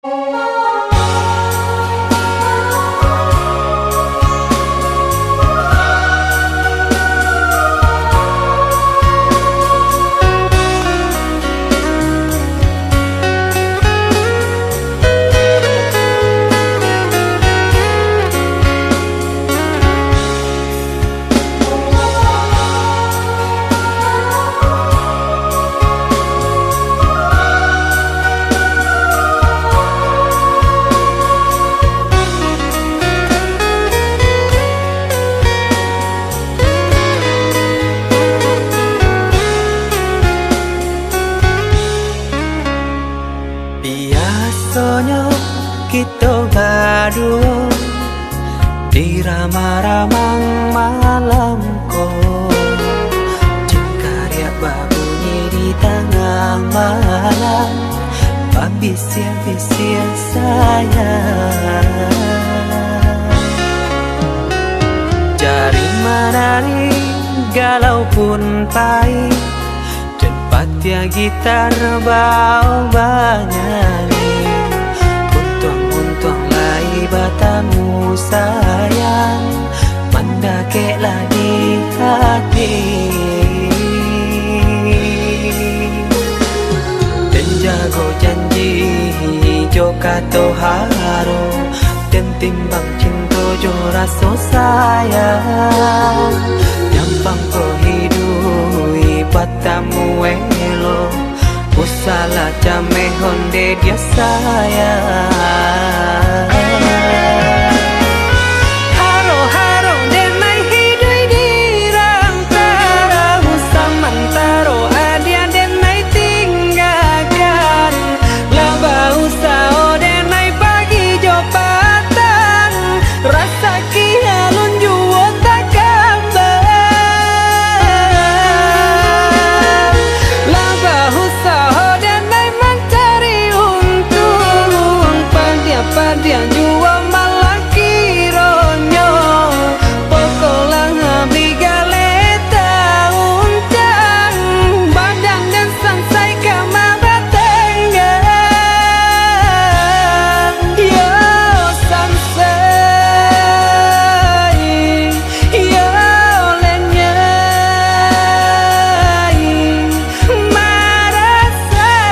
Biasanya kita berdua di ramah-ramang malam kau, jika dia berbunyi di tengah malam, berbisir-bisir sayang. Jari menari galau pun pahit, tempat ya gitar bau banyani, untung lai batamu sayang, mendakeklah di hati. Dan jago janji joka toharo, dan timbang cinta jo rasa sayang, nyampang ko hidui batamu elo, usala jame honde dia sayang. Haro-haro denai hidui di rantara, usamantaro adia denai tinggalkan, laba usao denai pagi jo patang, rasa kialun juo tak kabar, laba usao denai mencari untung, padian juo malah kironyo, pokolang habis galeta uncang, badan dan sansai kamar batenggang, yo sansai, yo lenyai, marasai.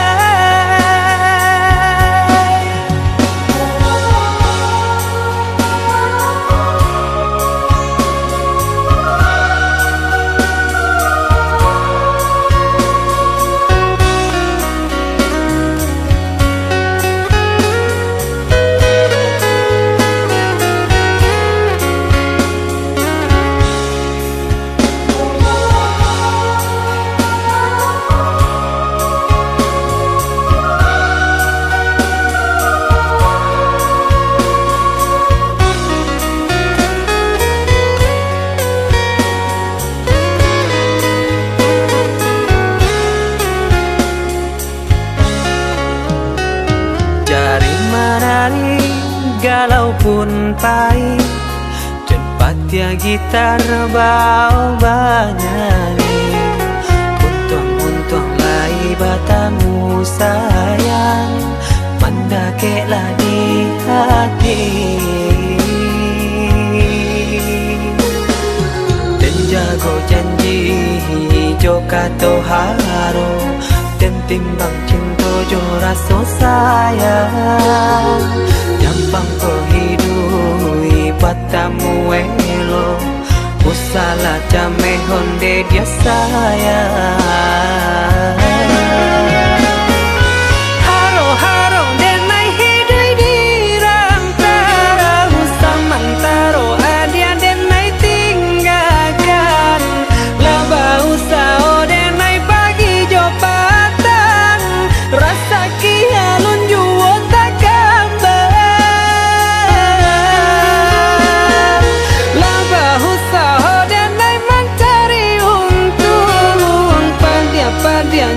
Jari menari galau pun pahit, tempat ya gitar bau banyani, untung lai batamu sayang, mendakeklah di hati. Dan jago janji joka toharo, dan timbang cinta jo rasa sayang, nyampang ko hidui batamu elo, usala jame honde dia sayang. Haro-haro denai hidui di rantara, usamantaro adia denai tinggalkan, laba usao denai pagi jo patang, rasa kialun juo tak kabar, laba usao denai mencari untung, padian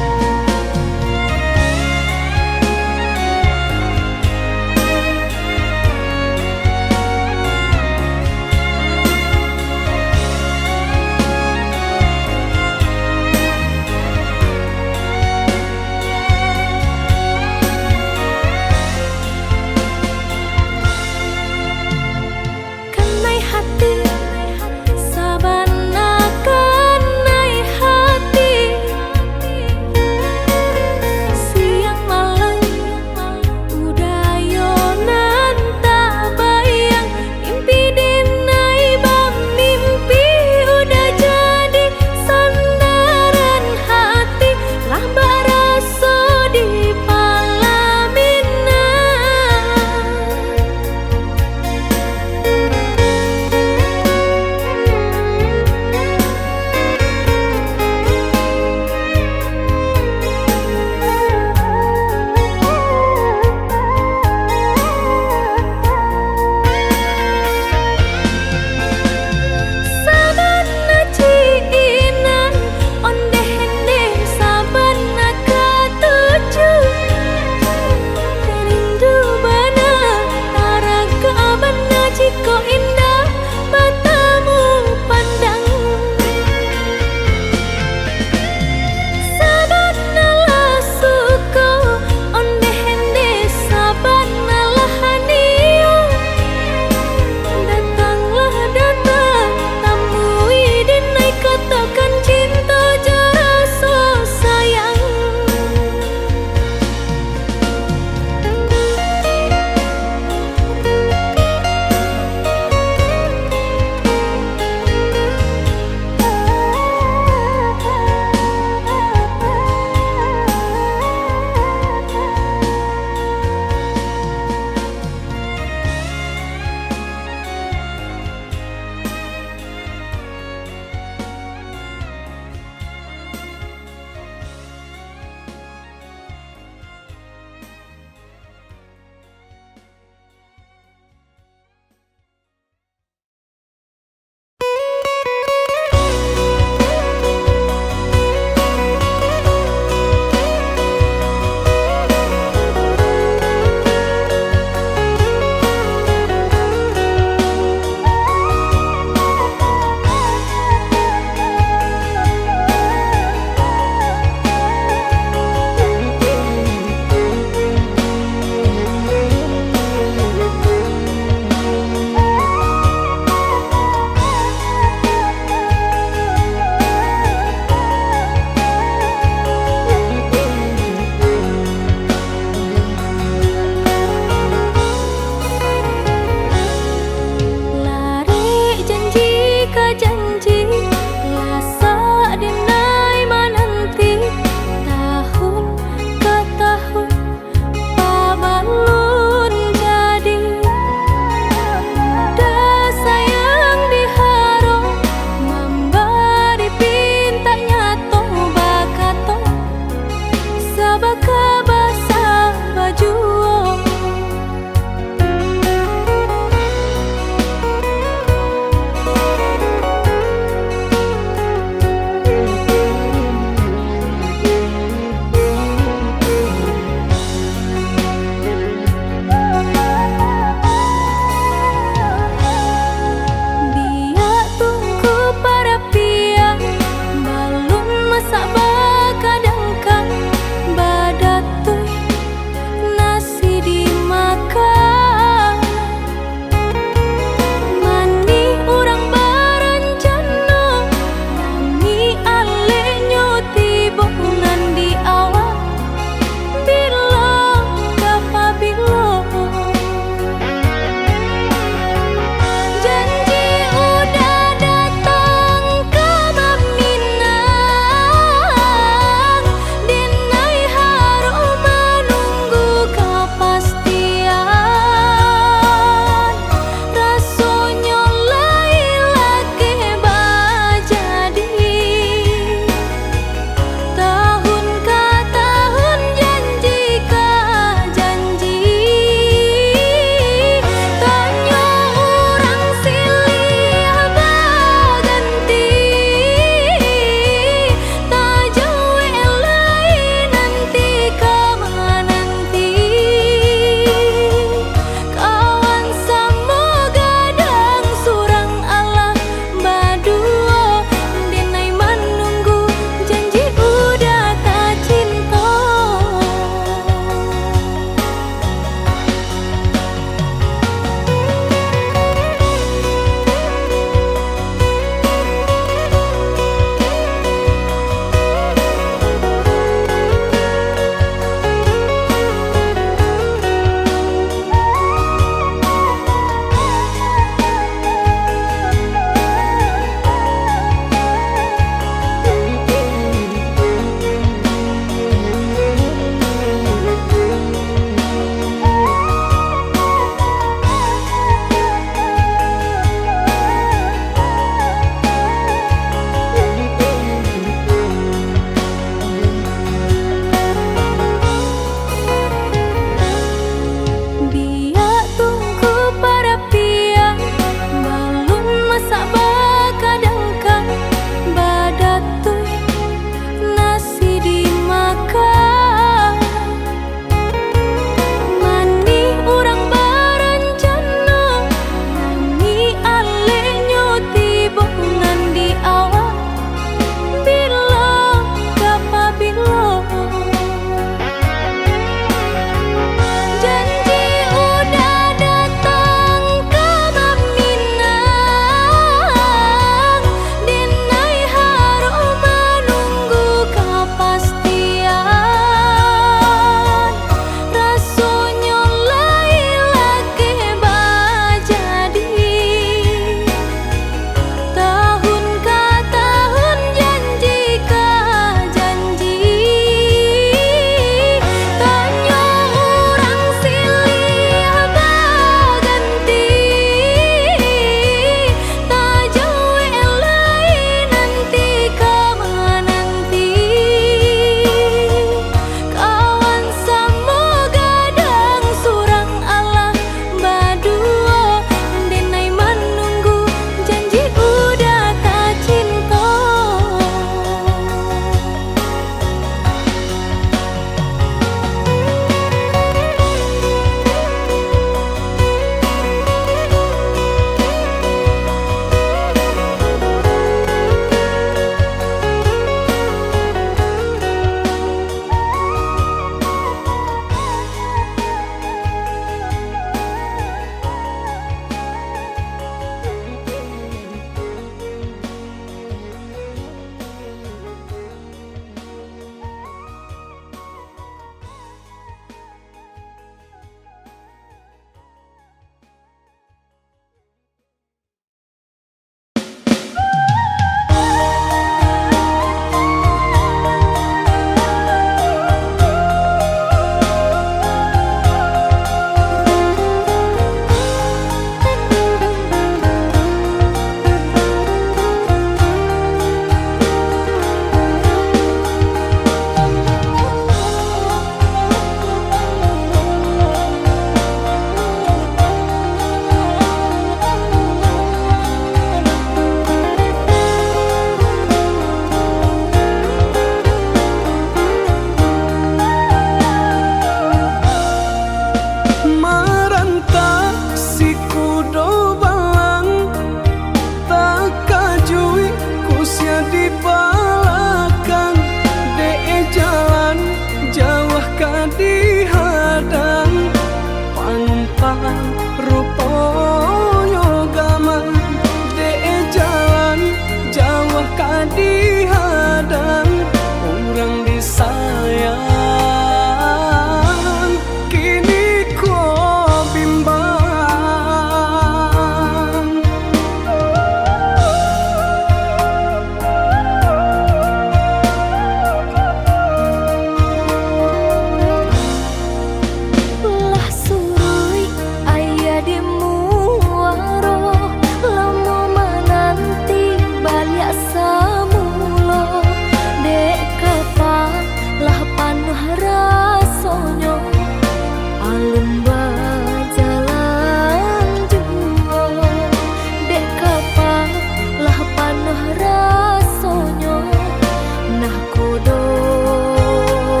jodoh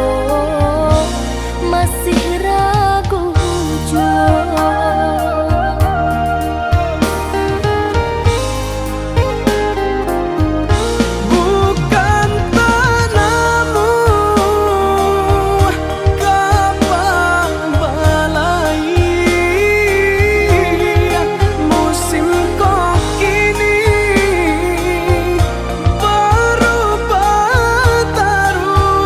masih ragu bukan tanahmu kapan balai musim kok kini berubah taruh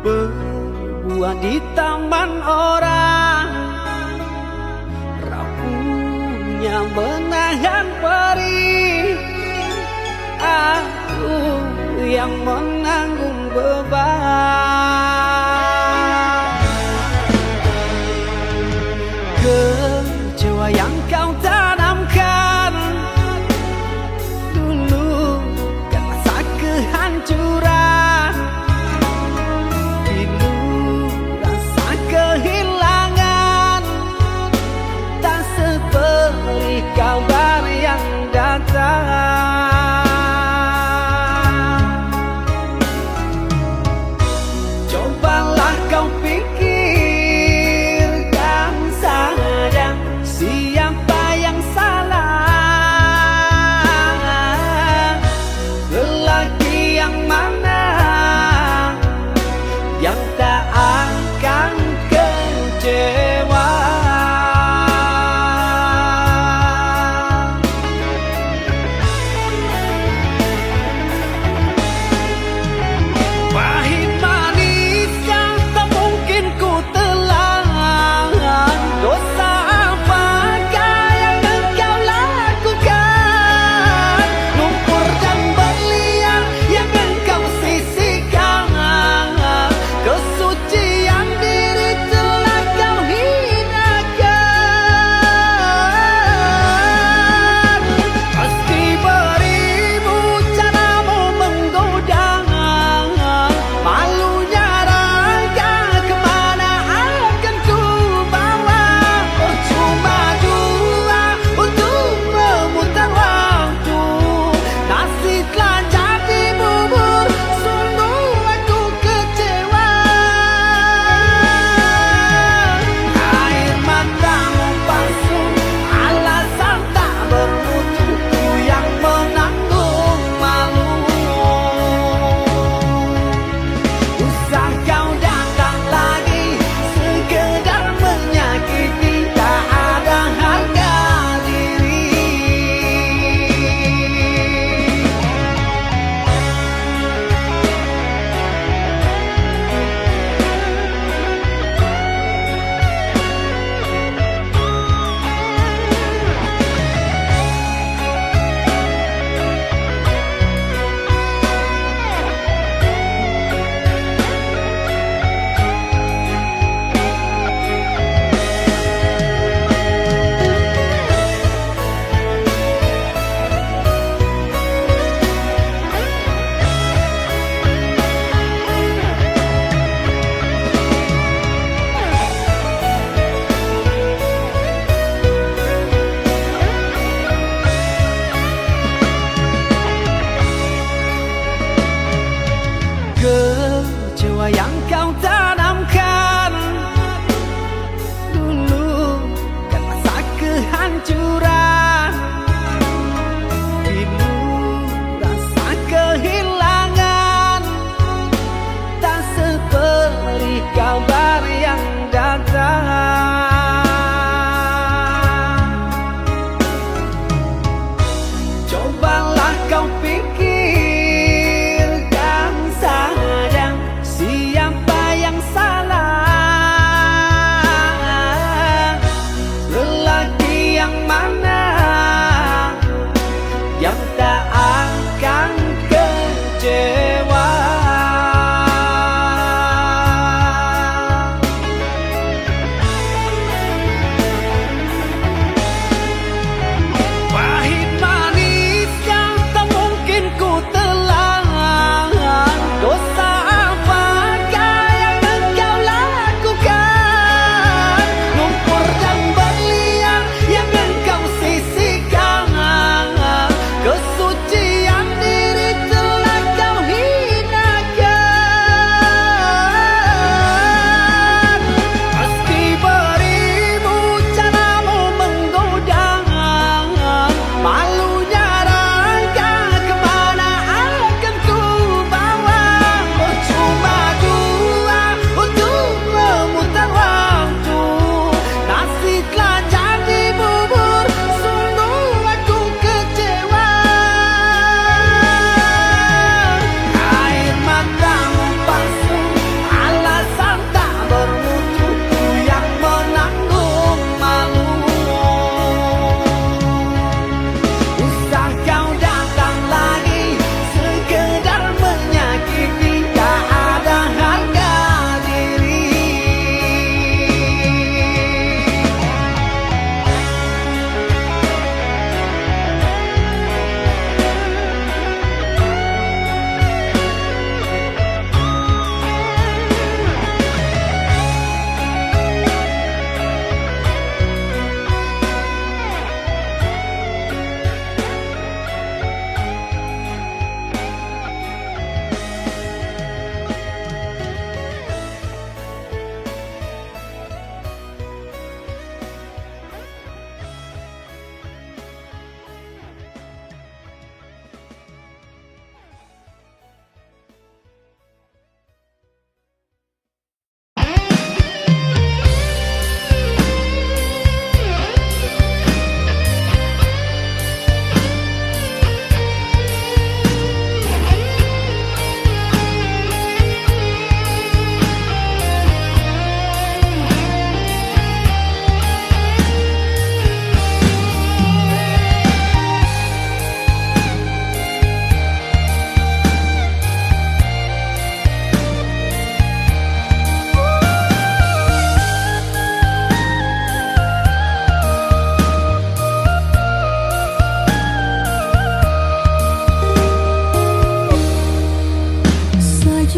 berbuah di taman orang, rapuhnya menahan perih. Aku yang menanggung beban. Kecewa yang kau tanamkan dulu kan rasa kehancuran. Pilu rasa kehilangan, tak seperti kabar yang datang.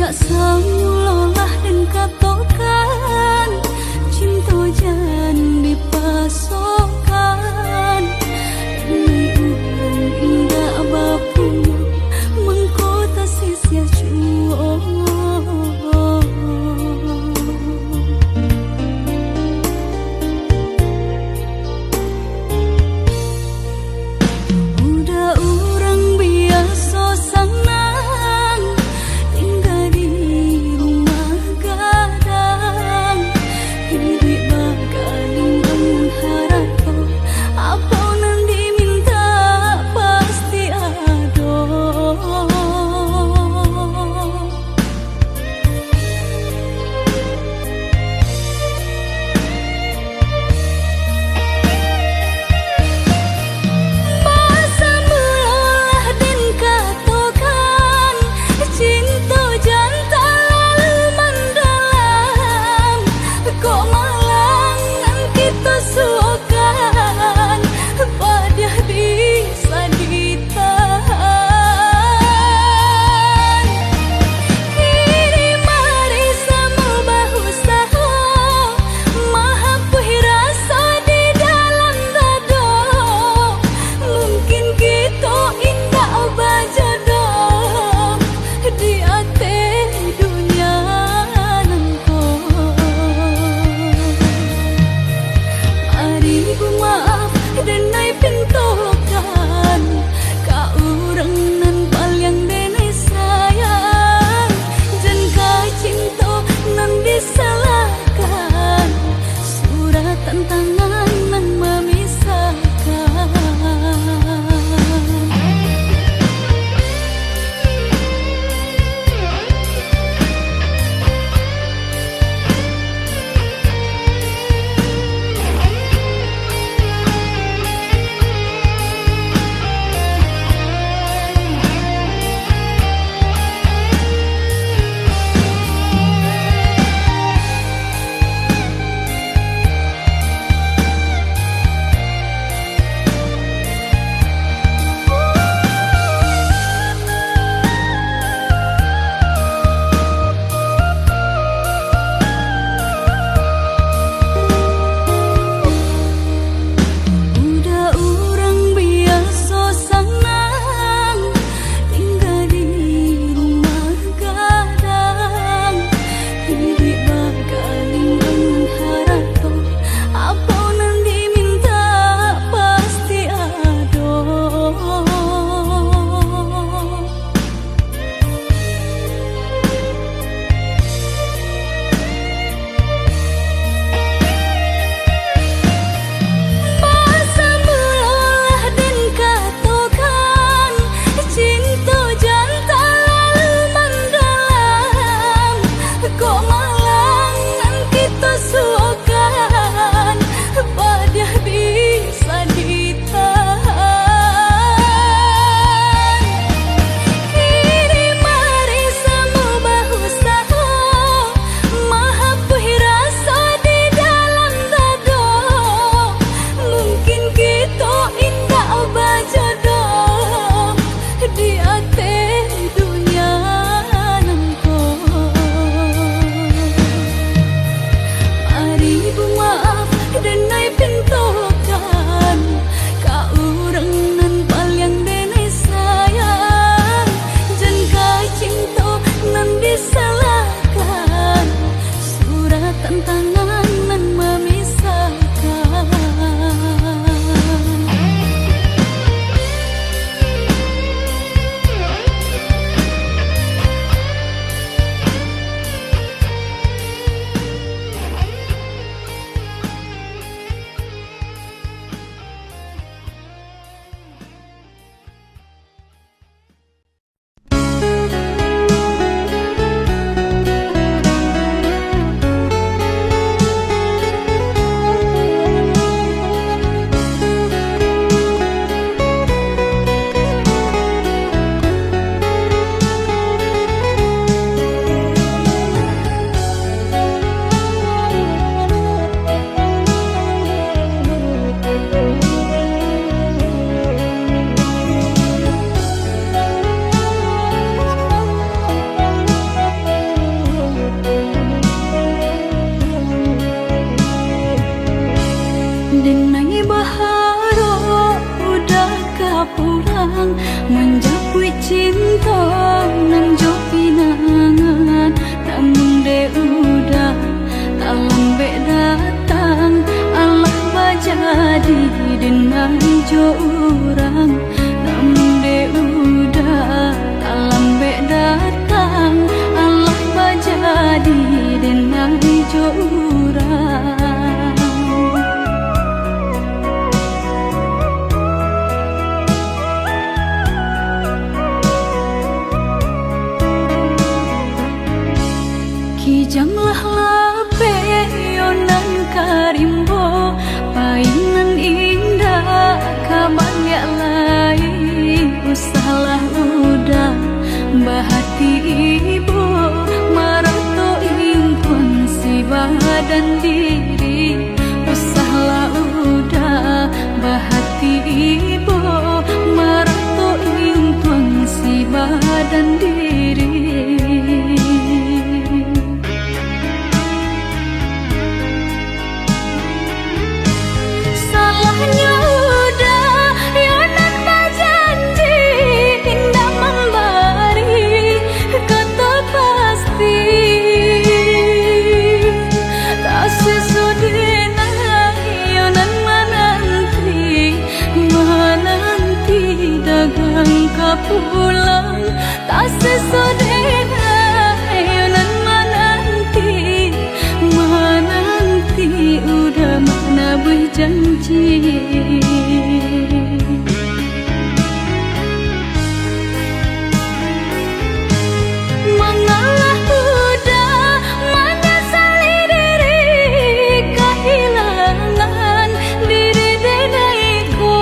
Jak samulolah dan katokan cinta jan dipasokkan ini urang indah bapun mengkota sia cuo udah urang biasa senang tinggal di rumah gadang hidup bakaling bangun harap apa nan diminta pasti ada masa mula dan katokan cinta jantan lalu mendalam kok malangan kita suakan pada bisa ditahan kini mari sama bahu saho mahapuhi rasa di dalam dada mungkin kita indah bajodoh di ate dunia nangko mari ku maaf dan naik pintokan ka urang nan paling denai sayang dan ka cinta nan disalahkan surat tantangan nan memisahkan Kijanglah lape yonan karimbo painan indah kabalya lain usahlah udah bahati ibu marato impun si badan diri usahlah udah bahati ibu marato impun si badan diri. Pulang tak sesodena ayonan menanti udah mana berjanji mengalah udah menyesali diri kehilangan diri denaiku.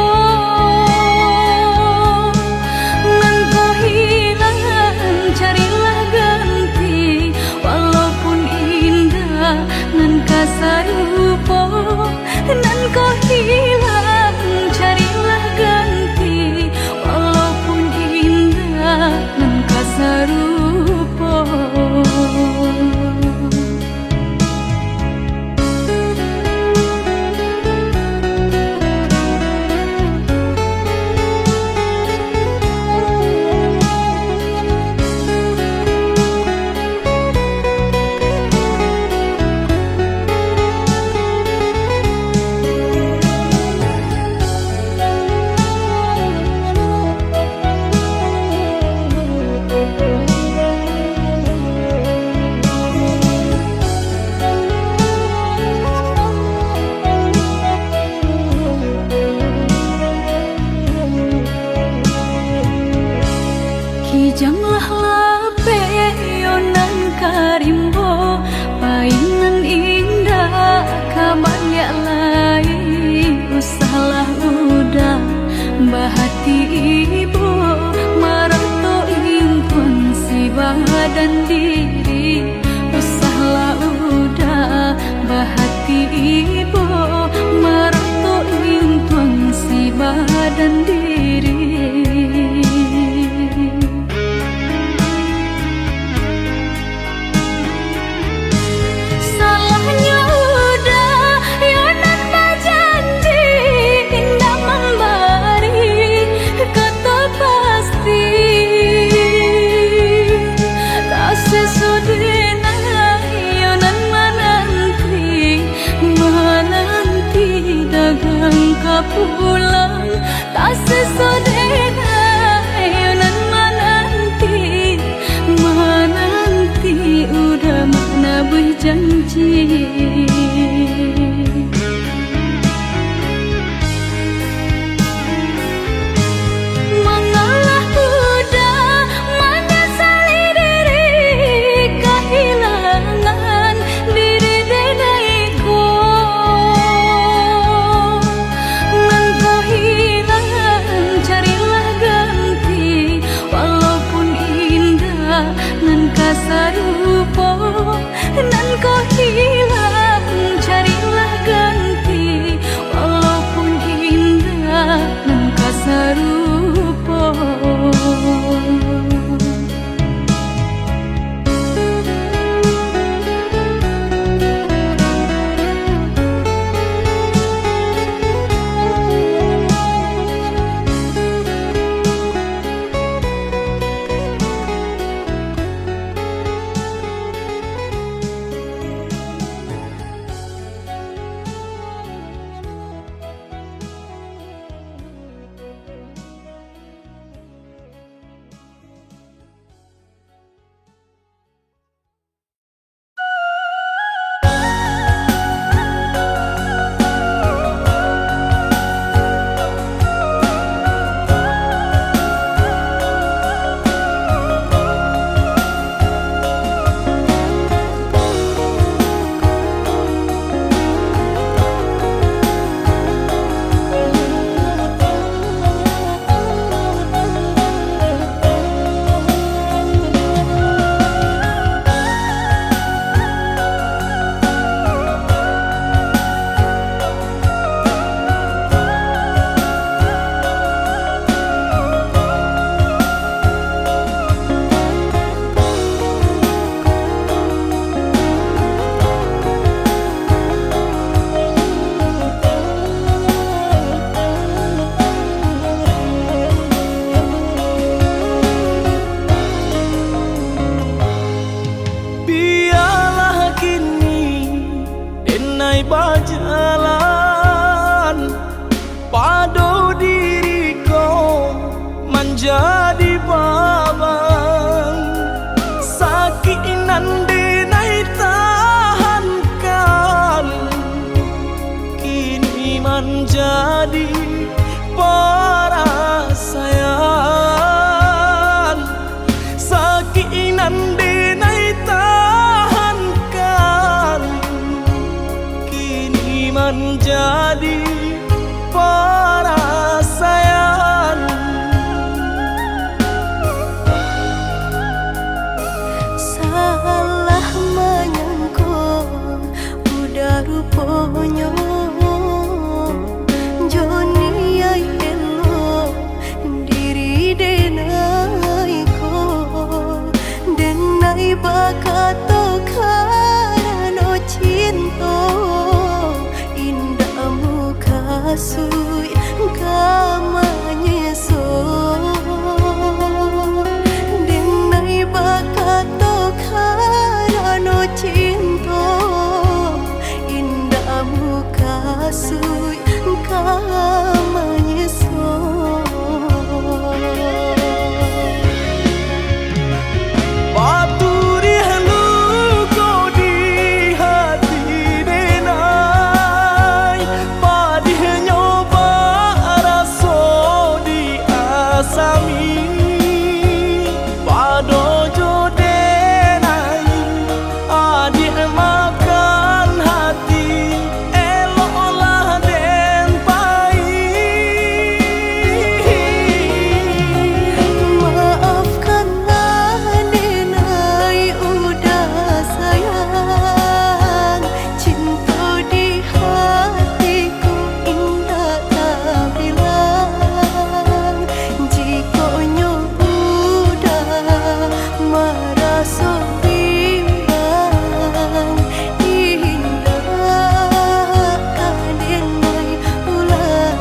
Carilah ganti walaupun indah nan kasarupo nan kau hilang. Carilah ganti walaupun indah nan kasarupo. Kijanglah lape yonan karimbo painan indah kabalya lain usahlah udah bahati ibu marato impun si badan diri usahlah udah bahati ibu marato impun si badan diri. Pulang tak sesodena ayonan menanti udah mana berjanji mengalah udah menyesali diri kehilangan diri denaiku. Carilah ganti walaupun indah nan kasarupo nan kau hilang. Carilah ganti walaupun indah nan kasarupo. nan denai tahankan, kini menjadi perasaan. Sakit nan denai tahankan, kini menjadi perasaan. Salah menyangka udah rupanya Joni ay elo diri denai ko denai bakato karano cinta indah muka sui kamanya so denai bakato karano cinta indah muka sui kamanya so. Paturi halu kau di hati denai, padih nyoba raso di asami. Padojo denai, adik makan hati, eloklah den pai. Maafkanlah denai udah sayang, cinta di hatiku indah tak bilang. Jika udah merasa bimbang, indah denai ulang.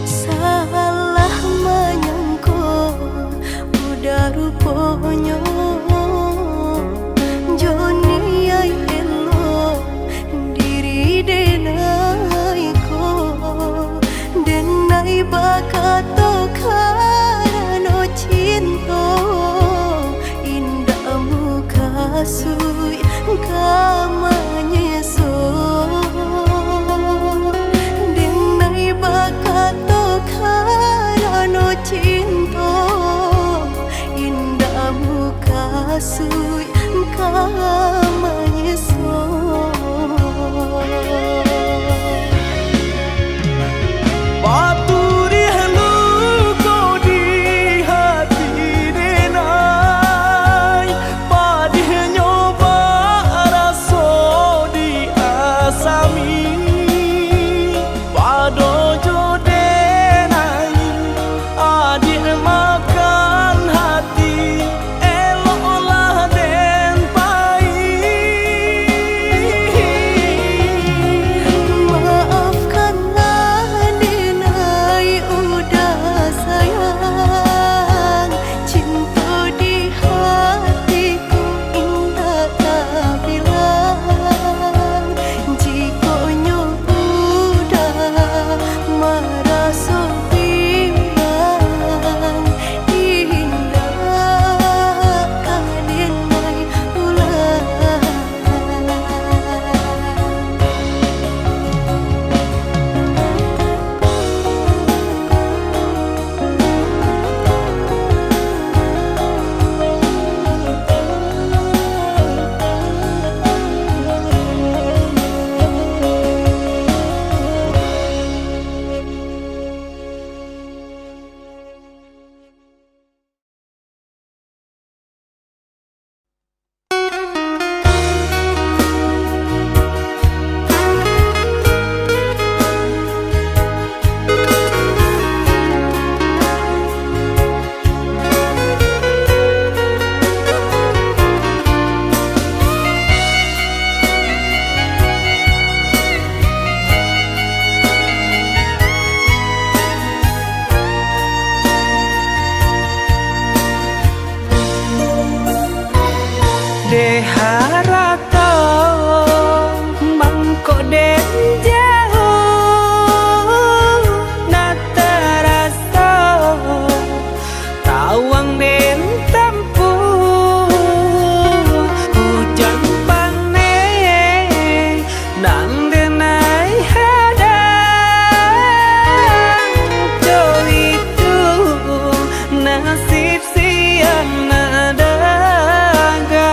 Salah menyangka udah rupanya Joni ay elo diri denai ko denai bakato karano cinta indah muka sui kamanya so denai bakato karano cinta indah muka sui kamanya so. Paturi halu kau di hati denai, padih nyoba raso di asami. Padojo denai, adik makan hati, eloklah den pai. de harato mangko den jauh na terasa tawang den tempuh hujan panen nang denai hadang jo itu nasib siang nadaga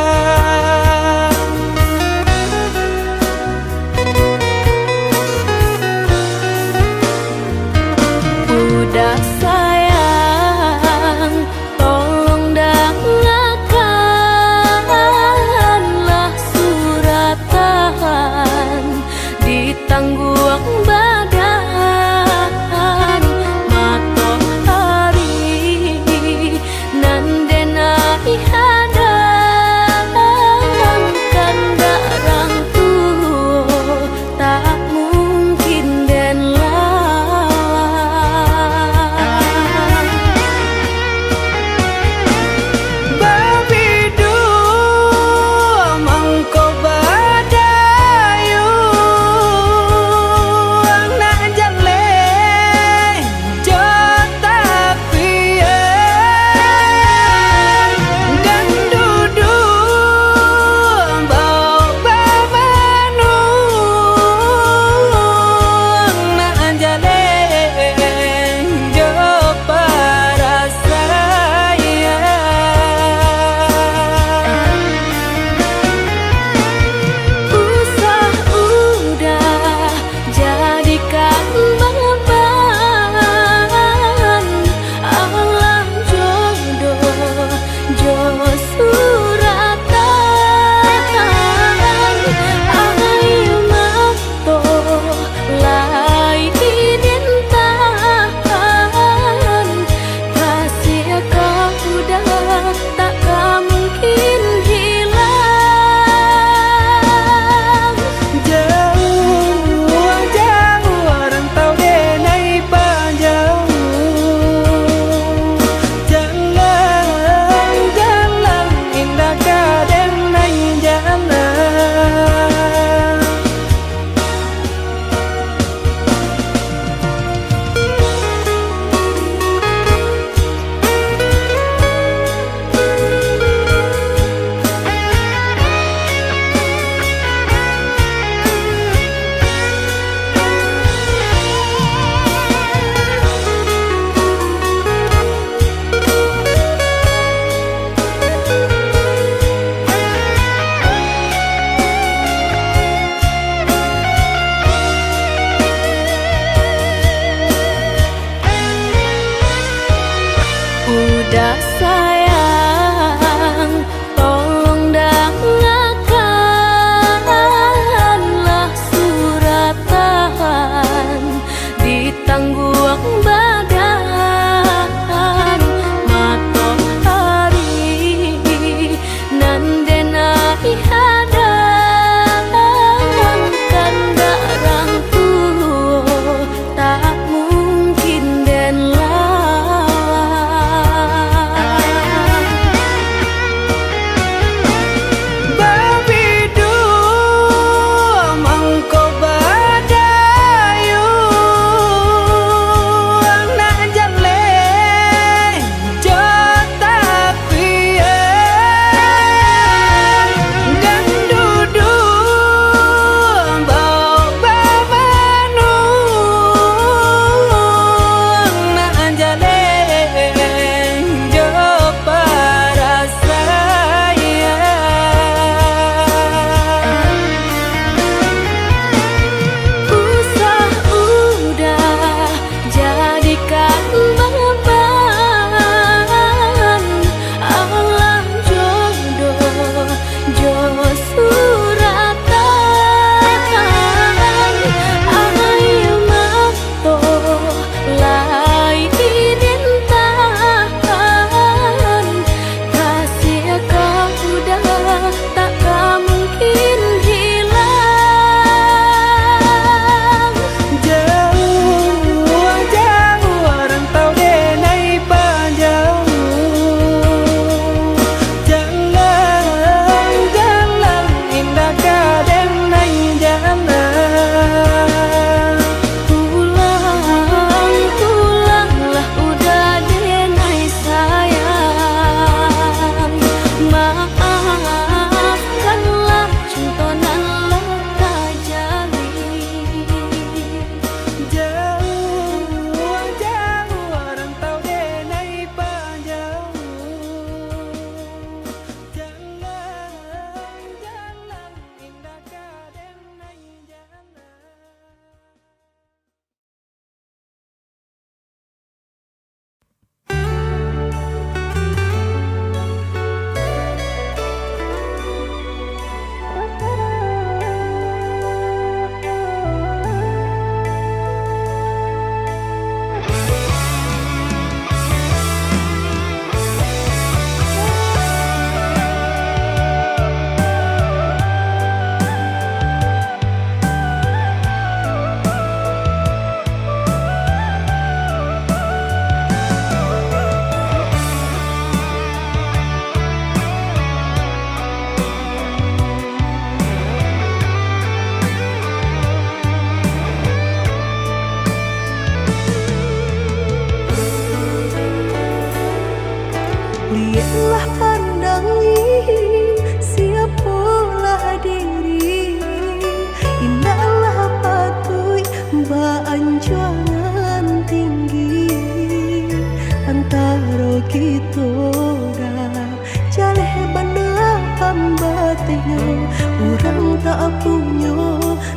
dinyo urang tak punya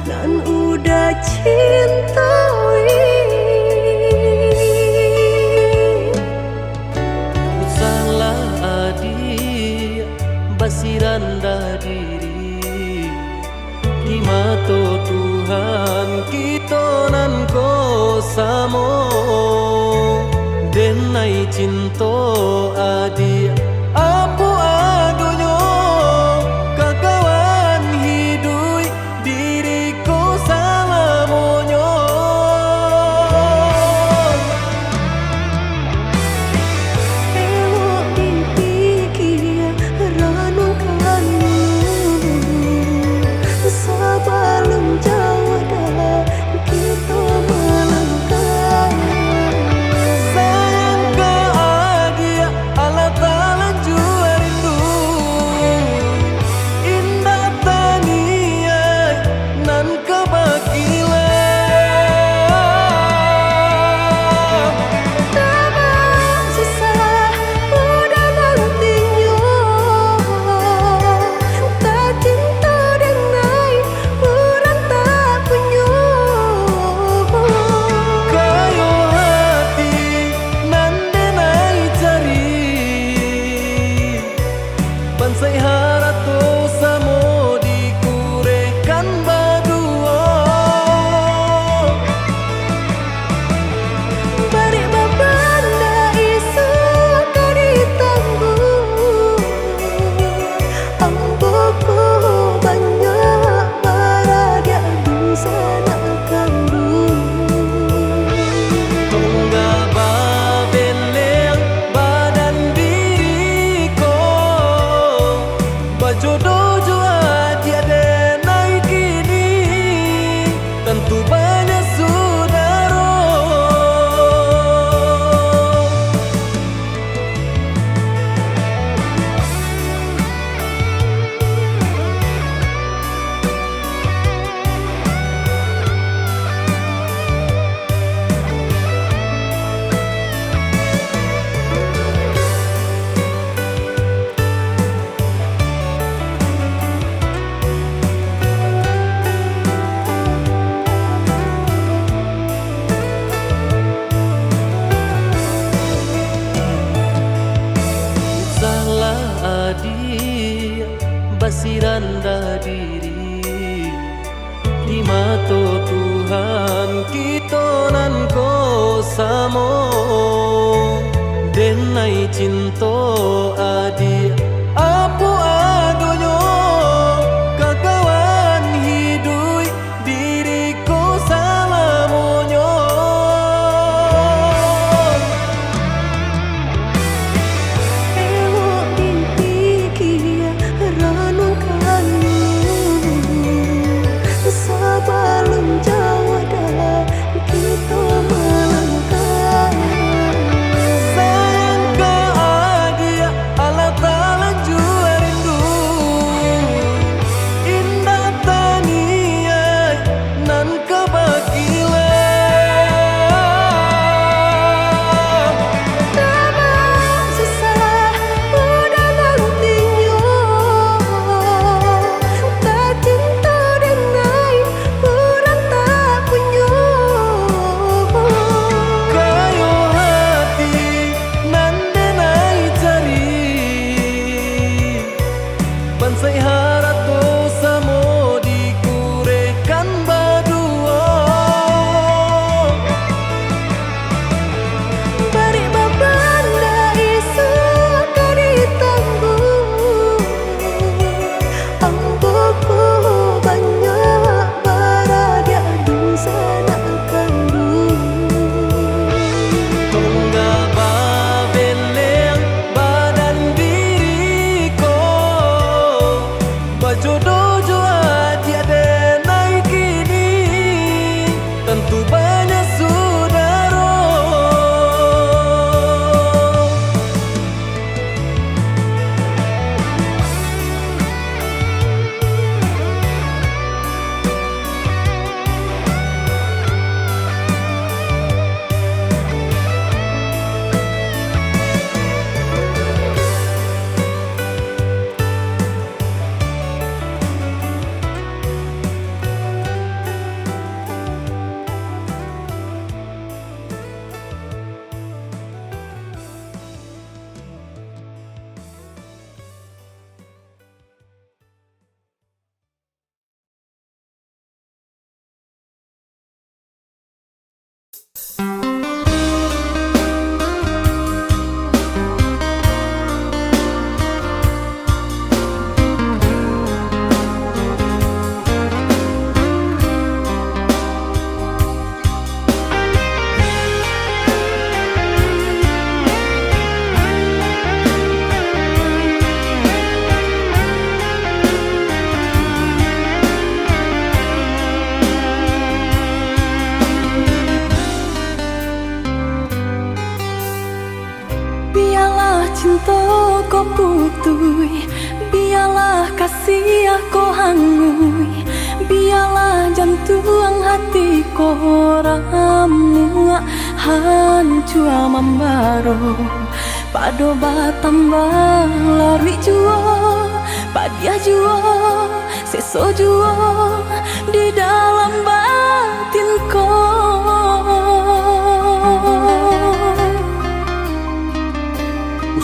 nan udah cintai. Salah adi basiranda diri di mata Tuhan kita nan ko samo denai cinta adi apu adonyo kakawan hidui diriku sama monyo. Ewok dipikir ranong kamu sebelum jauh dah kita melangkah. Sayang bahagia Allah Ta'ala jua rindu indah taniai nan kebakilan. Tak susah udah nantinya tak cinta denai orang tak punya. Kayo hati nan denai cari bansai harato samo dikurekan badua. Bari babanda isu kari tangguh amboku banyak baradia sana kandung. Tunggal babeleng badan diriku bajodoh jua tiada naik kini tentu banyak saudara. Salah adi basiranda diri di mata Tuhan kita nan ko samo denai cinta adi apu adonyo kakawan hidui diriku sama monyo. Ewok dipikir ranong kamu sebelum jauh dah kita melangkah. Sayang bahagia Allah Ta'ala jua rindu indah taniai nan kebakilan. Tak susah udah nantinya tak cinta denai orang tak punya. Kayo hati nan denai cari bansai harato samo dikurekan badua. Bari babanda isu kari tangguh amboku banyak baradia sana kandung. Tunggal babeleng badan diriku bajodoh jua tiada naik kini tentu banyak saudara. Biarlah cinta kau putui, biarlah kasih kau hangui, biarlah jantung hati kau ramu hancur membaro. Pado batambah lari jua, padia jua, seso jua di dalam batin kau.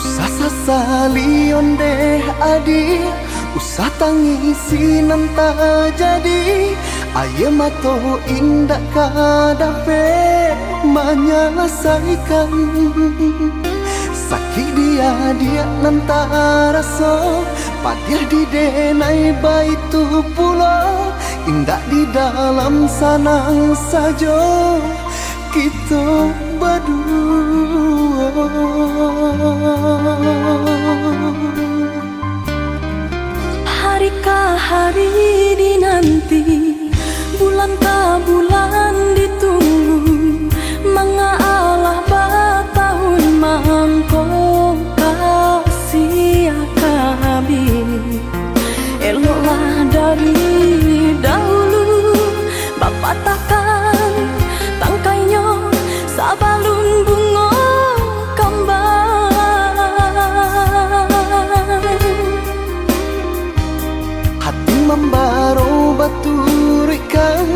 Sasali onde adi usah tangisi nanta jadi aye mato indak kadape menyelesaikan sakit dia nanta raso padiah di denai baitu pulau indak di dalam sanang sajo kita berdua. Harikah hari dinanti, bulankah bulan ditunggu, mengalah batahun mangko kasih kabir. Eloklah dari dahulu, Bapak takkan tangkainya sabalun bunga kembang. Hati membaro baturikan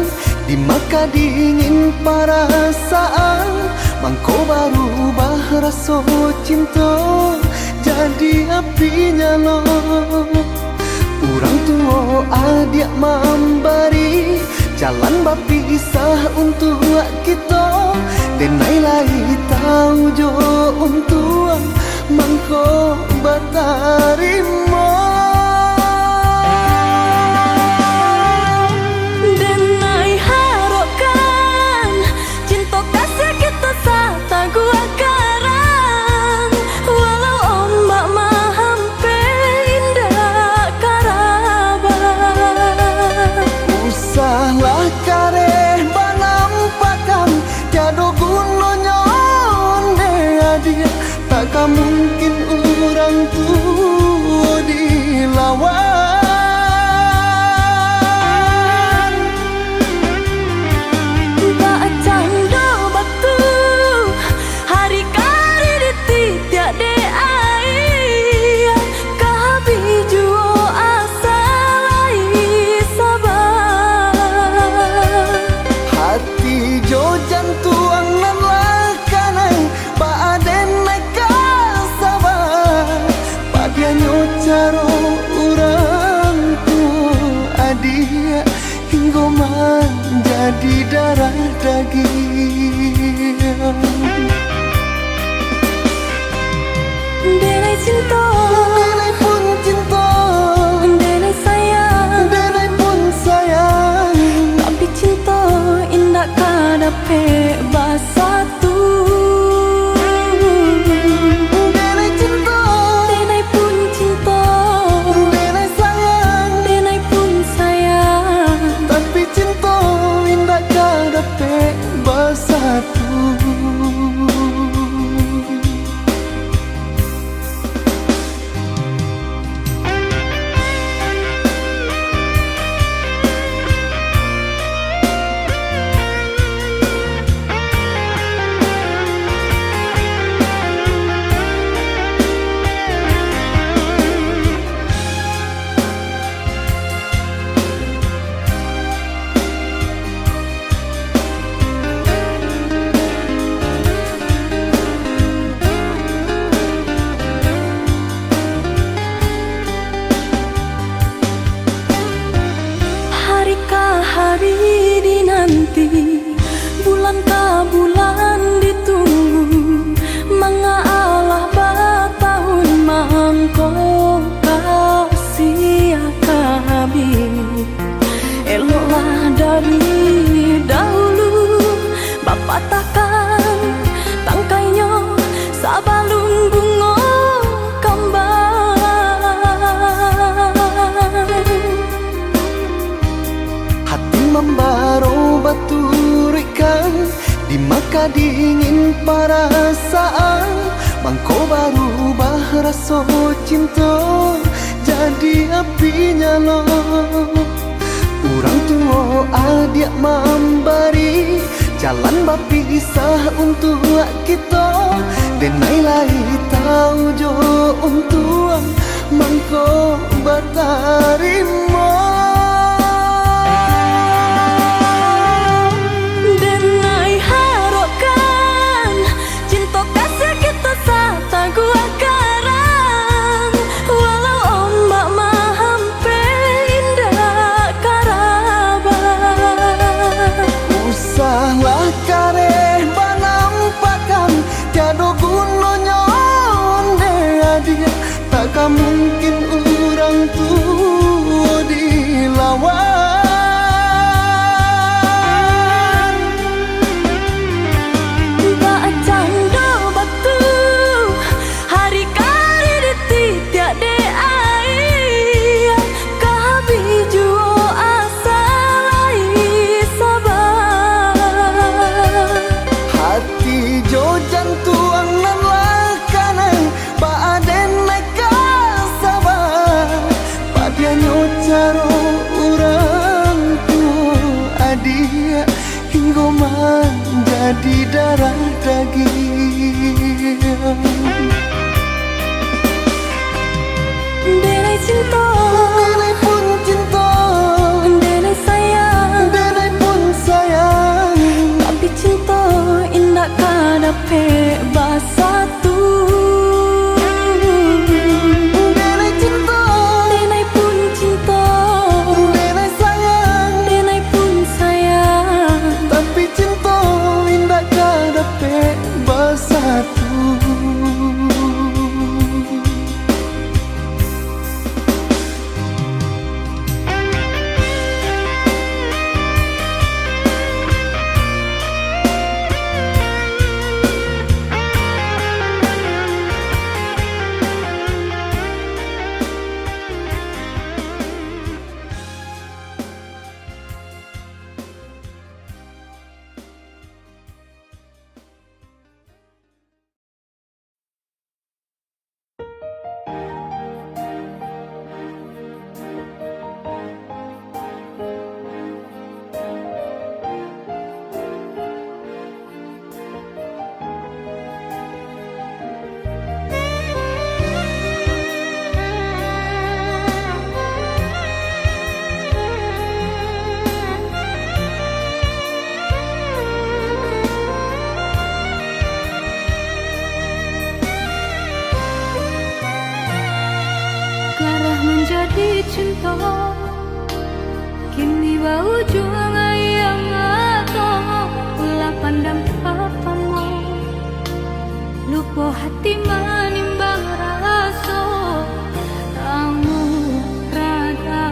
di maka dingin perasaan mangko baru bahraso cinta jadi apinya lo. Orang tua adik memberi jalan berpisah untuk kita denai lai tahu jo untuk mangko batarimo. Denai harokan cinta kasih kita sata gua karang, walau ombak mahampe indah karabat. Usahlah kareh banampakan tiada gunanya onde adia takkan mungkin orang tua dilawan. Tak canda batu hari kari di tiada de air kabi juo asal sabar. Hati jo jantuang nan lakanai baaden naik sabar padianyo caro orang tua adia hingga menjadi darah daging. Denai cinta, Denai pun cinta, denai sayang, denai pun sayang. tapi cinta indah kadape basatu. Denai cinta, Denai pun cinta, denai sayang. denai pun sayang, Tapi cinta indah kadape bersatu. harikah hari dinanti, bulankah bulan perasaan Bangko baru bahraso cinta jadi api nyala. Orang tua adik memberi jalan berpisah untuk kita. Denai lai tahu jo untuk mangko bertarima. Denai harapkan cinta kasih kita sata gua karang. Walau ombak mahampe indah karabat. Usahlah kareh banampakan tiada gunanya onde adia. Takkan mungkin orang tua dilawan. Tak canda batu hari kali dititik de air. Kabi juo asal sabar. Hati jo jantung nan lakanan baaden naik sabar. Padanya caro orang tua adia hingga menjadi darah daging. Denai cinta, Denai pun cinta, denai sayang, denai pun sayang. tapi cinta indah kadape basatu. Denai cinta, Denai pun cinta, denai sayang. denai pun sayang. Tapi cinta indah kadape bersatu. Garah menjadi cinta, kini bau juang ayam atau ulah pandang papamu. Lupa hati manimbang rasa kamu rada.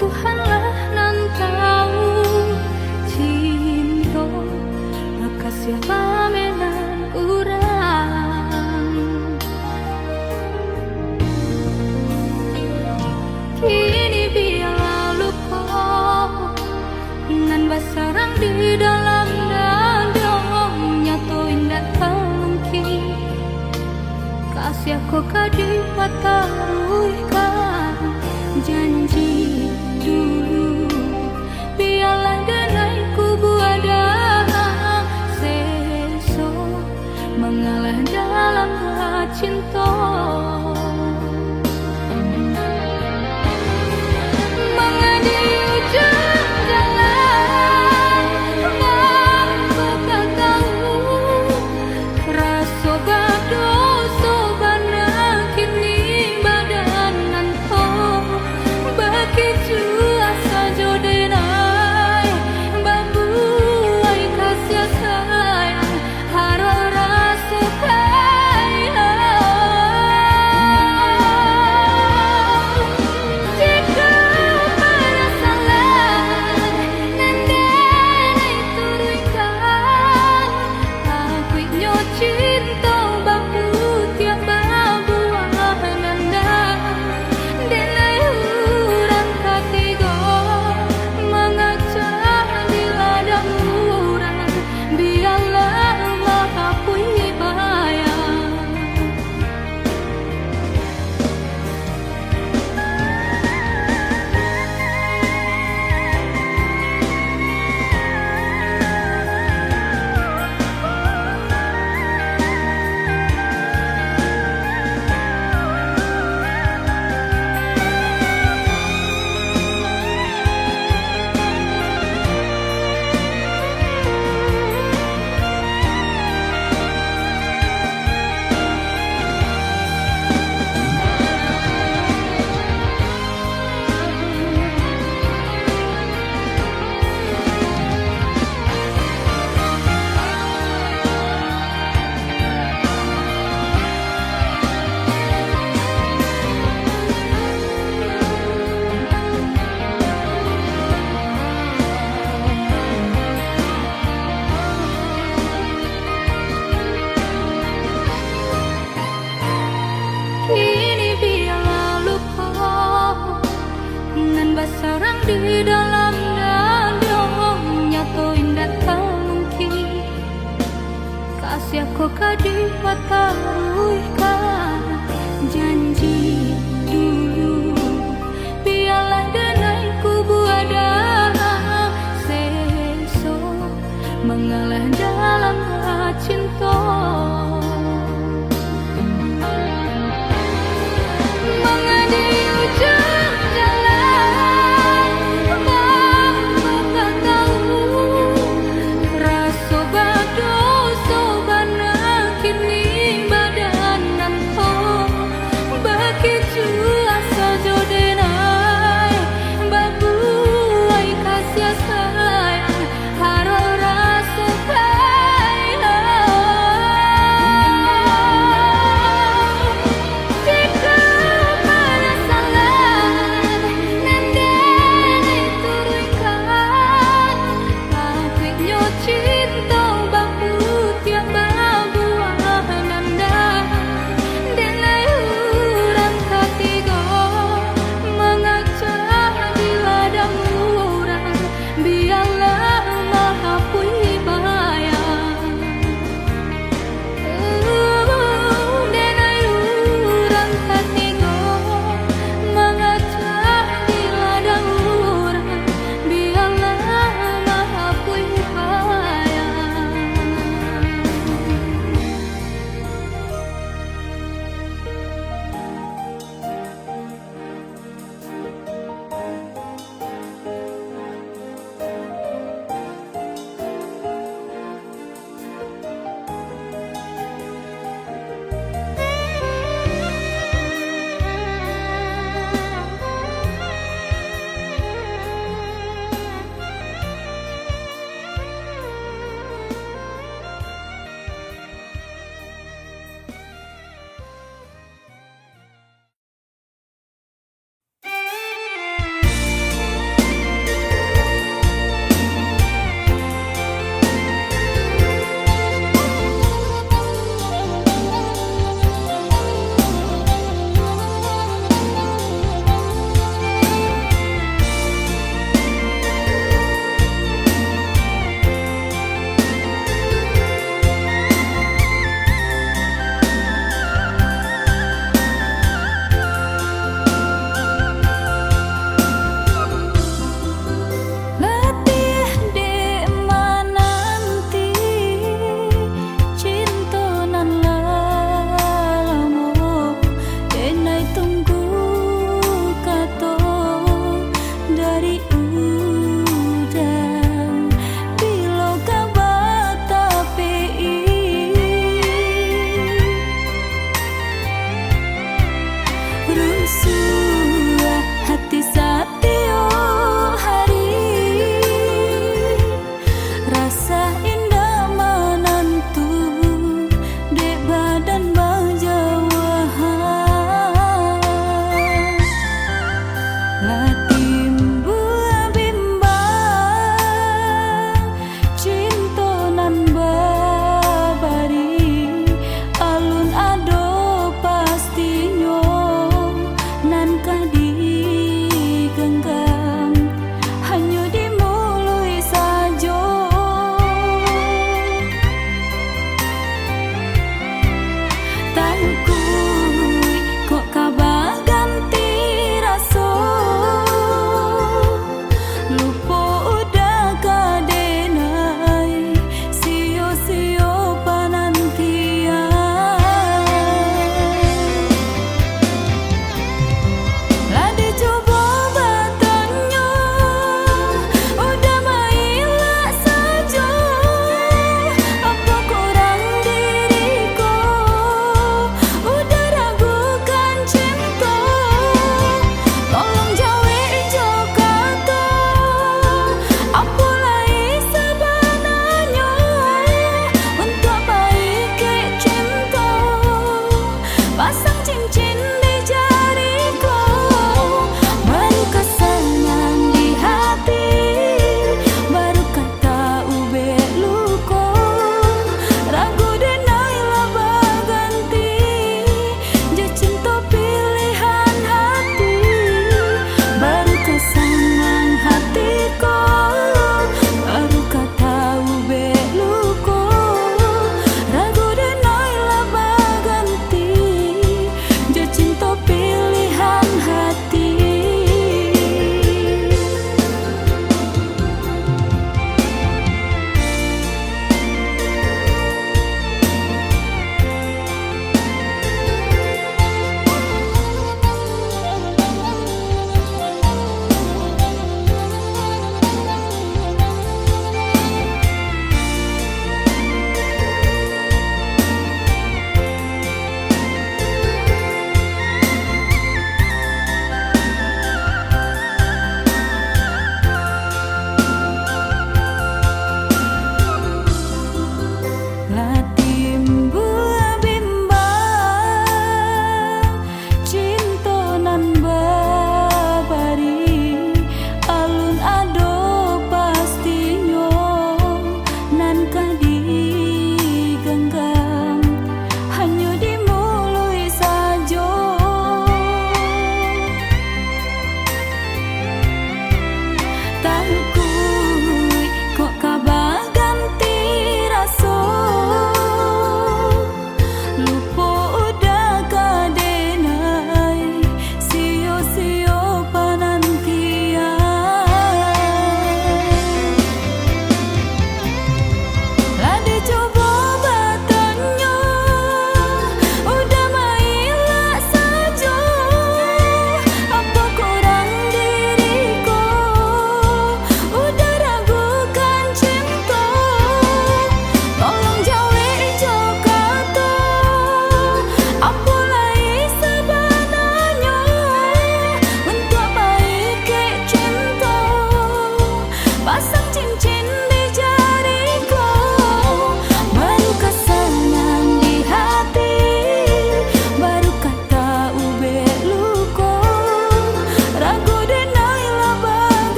Tuhanlah nan tahu cinta maka siapa menan urang. Kini biar luka nan basarang di dalam dada. Nyata indah mungkin kasih aku kadi pataruhkan janji dulu. Biarlah denai ku buada seso mengalah dalam cinta. Rasa bado sobana kini Basarang di dalam dadanya tuh indah tak mungkin. Kasih aku kadi pataruhkan janji dulu. Biarlah denai kubu ada seso mengalah dalam cinta. Mengadi ujung jalan, Bapa tak tahu rasa bado sobana kini badan nanto baki jua sajo denai babu ai kasih sayang haro rasa kaya. Jika mana salah nandai turunkan pakriknya cinta babu tiap babuah nanda denai urang katiga mengajak di ladang urang biarlah maha pui bayang. Denai urang katiga mengajak di ladang urang biarlah maha pui bayang. Letih di mananti cinta nan lamo denai tunggu kato dari udang bilo kabata pi rusuh hati satio hari rasa indah menantu dek badan bajawahan latim buah bimbang cinta nan babari alun ado pastinya nan kadi genggam hanya dimului sajo. Tangkui kok kabar ganti raso lupa udah kadenai sio-sio panantian.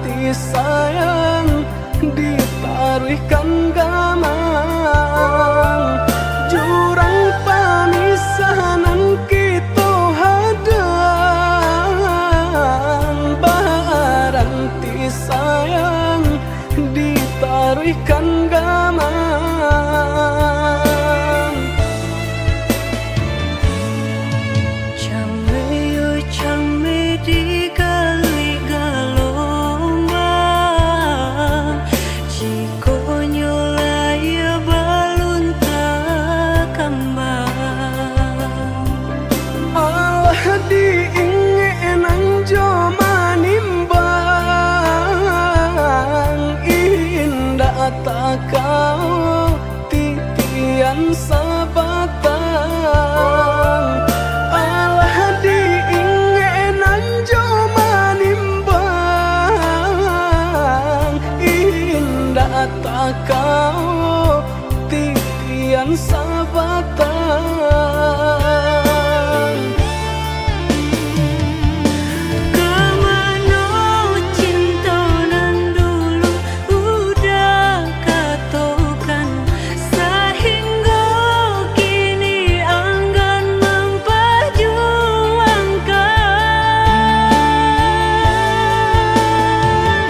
hati sayang ditaruhkan gamang, jurang pamisahan kita hadang, baranti sayang ditaruhkan gamang. Cameyo came di kali galombang, jiko nyolaya balun takambang. Allah diingin jo manimbang, indah tak kau titian sabatang. Allah diingin jo manimbang, indah tak kau titian sabatang. Kemana cinta nan dulu udah katokan, sehingga kini enggan memperjuangkan.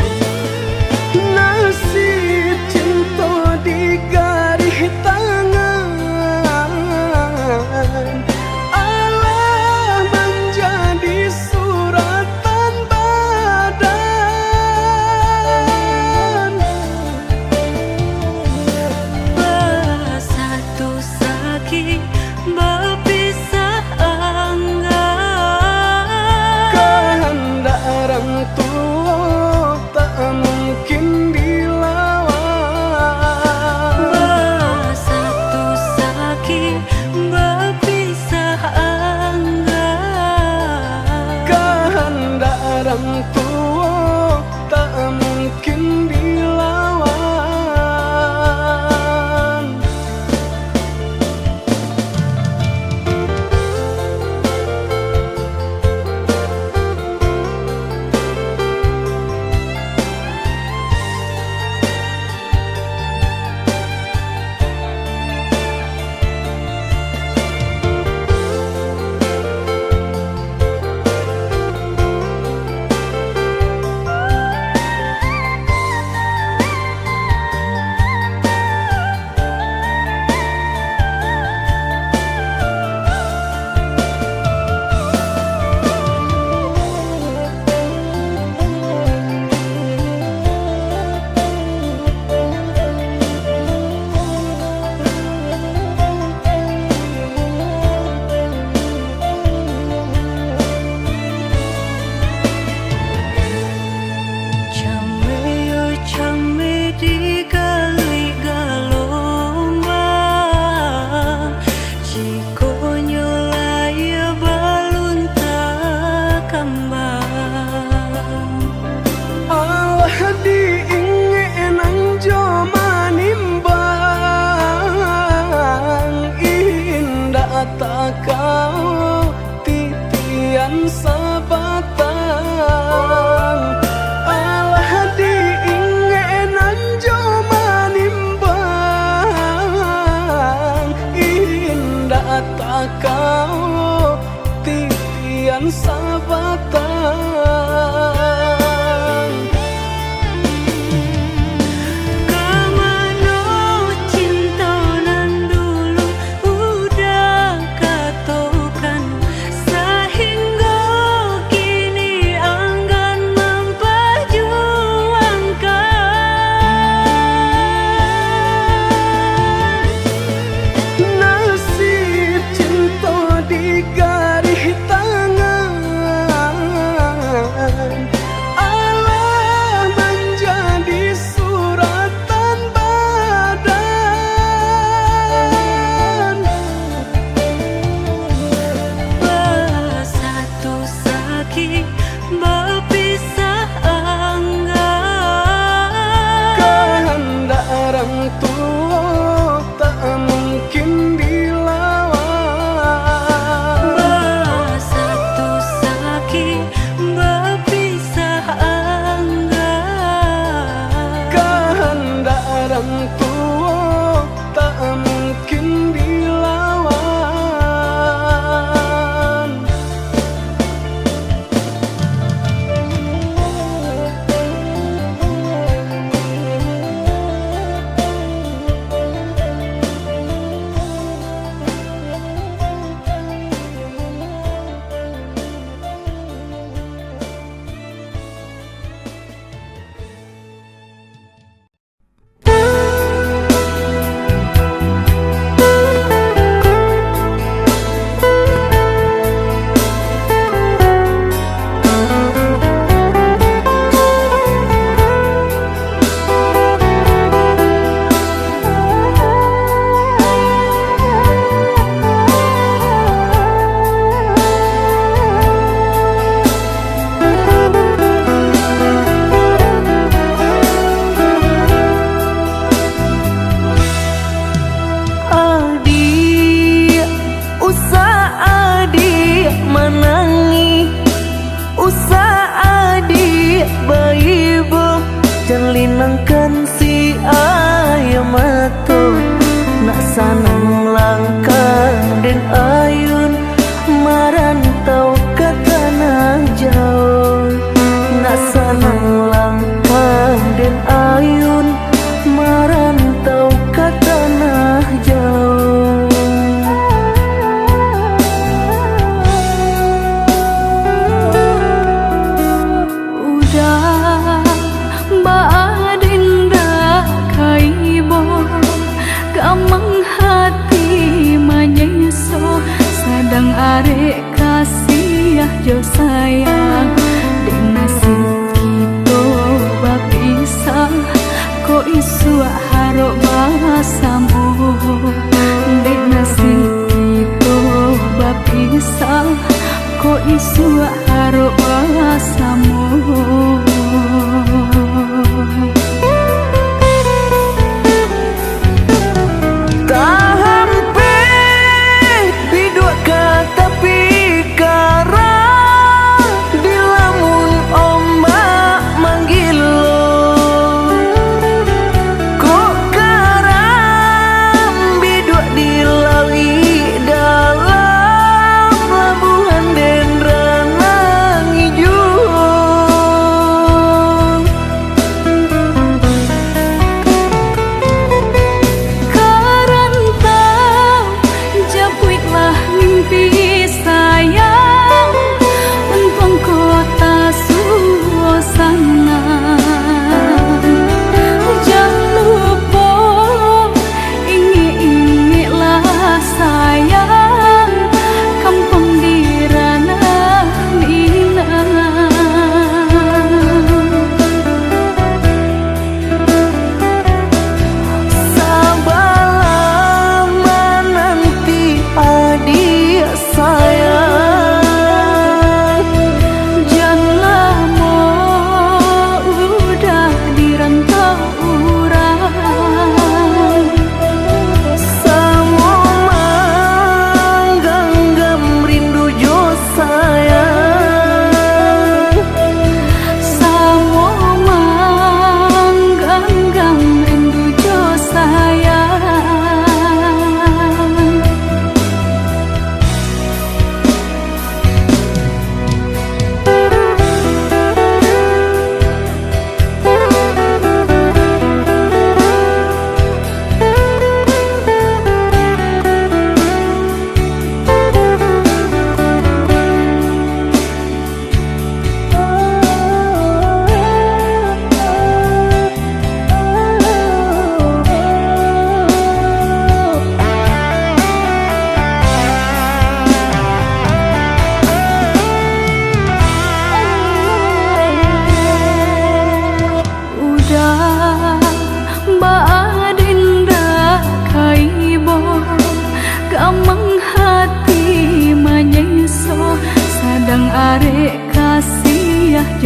Nasib cinta di garis tangan,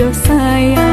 yo sayang.